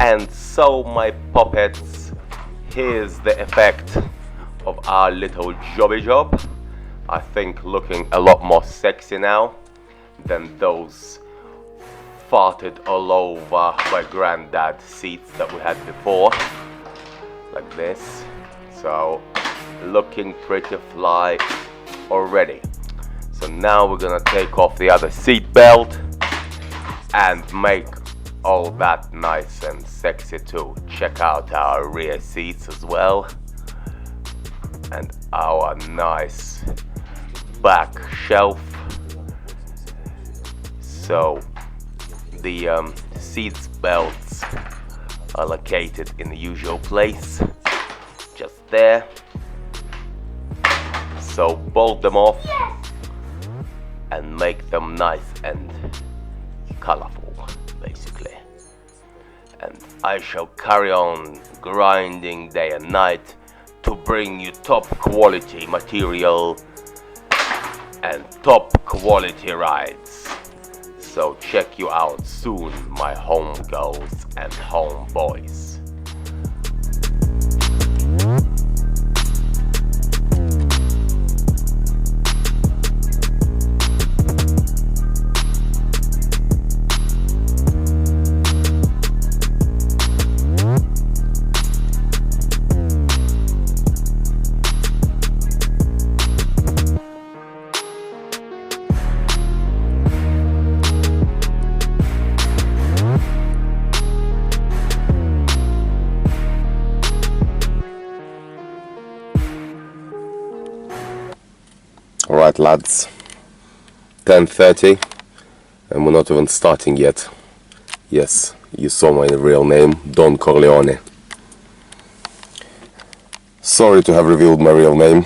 And so, my puppets, here's the effect of our little jobby job. I think looking a lot more sexy now than those farted all over my granddad seats that we had before, like this. So looking pretty fly already. So now we're gonna take off the other seat belt and make all that nice and sexy too. Check out our rear seats as well, and our nice back shelf. So the seat belts are located in the usual place, just there. So bolt them off and make them nice and colorful, basically. And I shall carry on grinding day and night to bring you top quality material and top quality rides. So check you out soon, my home girls and home boys. Alright lads, 10:30 and we're not even starting yet. Yes, you saw my real name, Don Corleone. Sorry to have revealed my real name,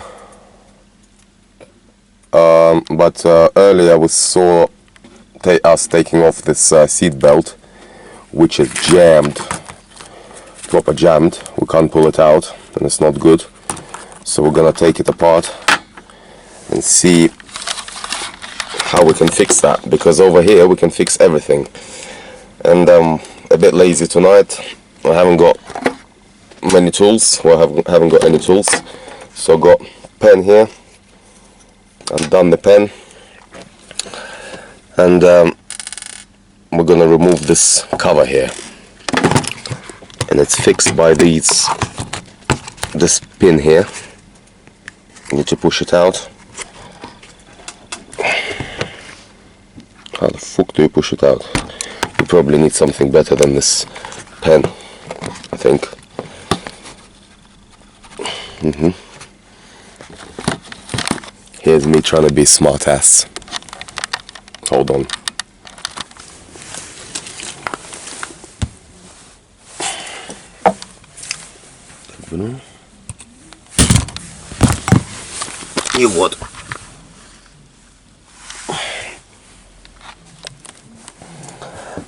but earlier we saw us taking off this seat belt, which is jammed, proper jammed. We can't pull it out and it's not good, so we're gonna take it apart and see how we can fix that, because over here we can fix everything. And I'm a bit lazy tonight. I haven't got many tools, or I haven't got any tools, so I got pen here. I've done the pen, and we're gonna remove this cover here, and it's fixed by this pin here. You need to push it out. How the fuck do you push it out? You probably need something better than this pen, I think. Here's me trying to be smart ass. Hold on. You what?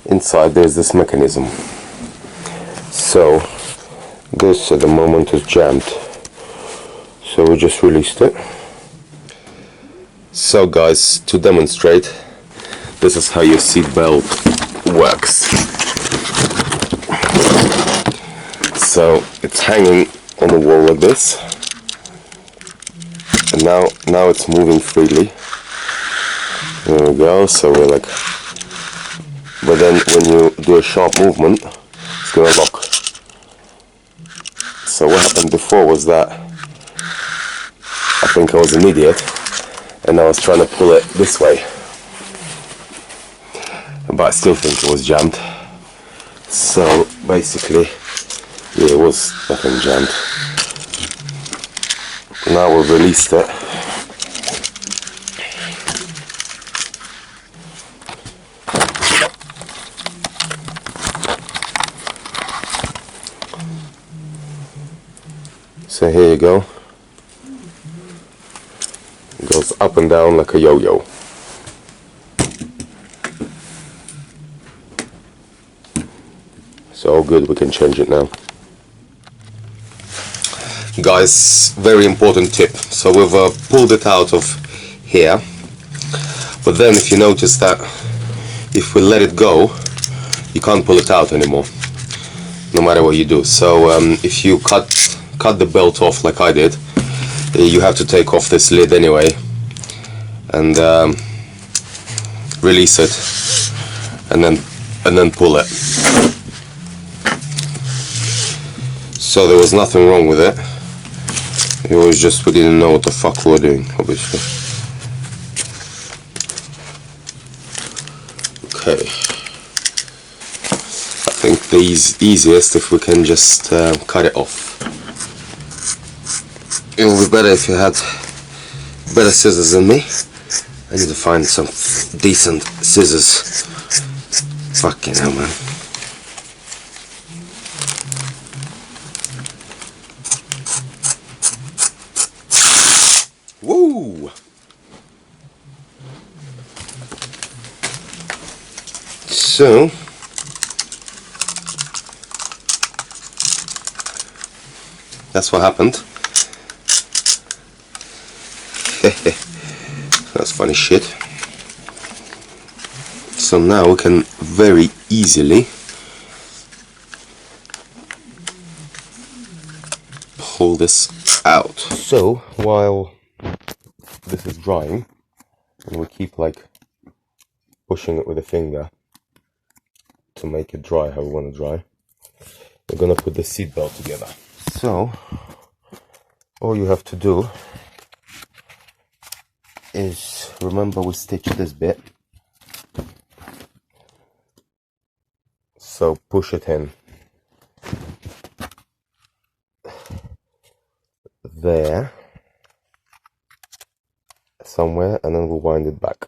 Inside there's this mechanism, so this at the moment is jammed, so we just released it. So guys, to demonstrate, this is how your seat belt works. So it's hanging on the wall like this, and now it's moving freely. There we go. So we're like, but then when you do a sharp movement, it's gonna lock. So what happened before was that I think I was an idiot and I was trying to pull it this way, but I still think it was jammed. So basically, yeah, it was fucking jammed. Now we've released it. So here you go. It goes up and down like a yo-yo. So all good, we can change it now. Guys, very important tip. So we've pulled it out of here, but then if you notice that if we let it go, you can't pull it out anymore. no matter what you do. So if you cut the belt off like I did, you have to take off this lid anyway and release it, and then pull it. So there was nothing wrong with it. It was just we didn't know what the fuck we were doing, obviously. Okay. I think the easiest if we can just cut it off. It would be better if you had better scissors than me. I need to find some decent scissors. Fucking hell, man. Woo! So that's what happened. That's funny shit. So now we can very easily pull this out. So while this is drying, and we keep like pushing it with a finger to make it dry how we want to dry, we're gonna put the seat belt together. So all you have to do is, remember we stitched this bit, so push it in there somewhere, and then we'll wind it back.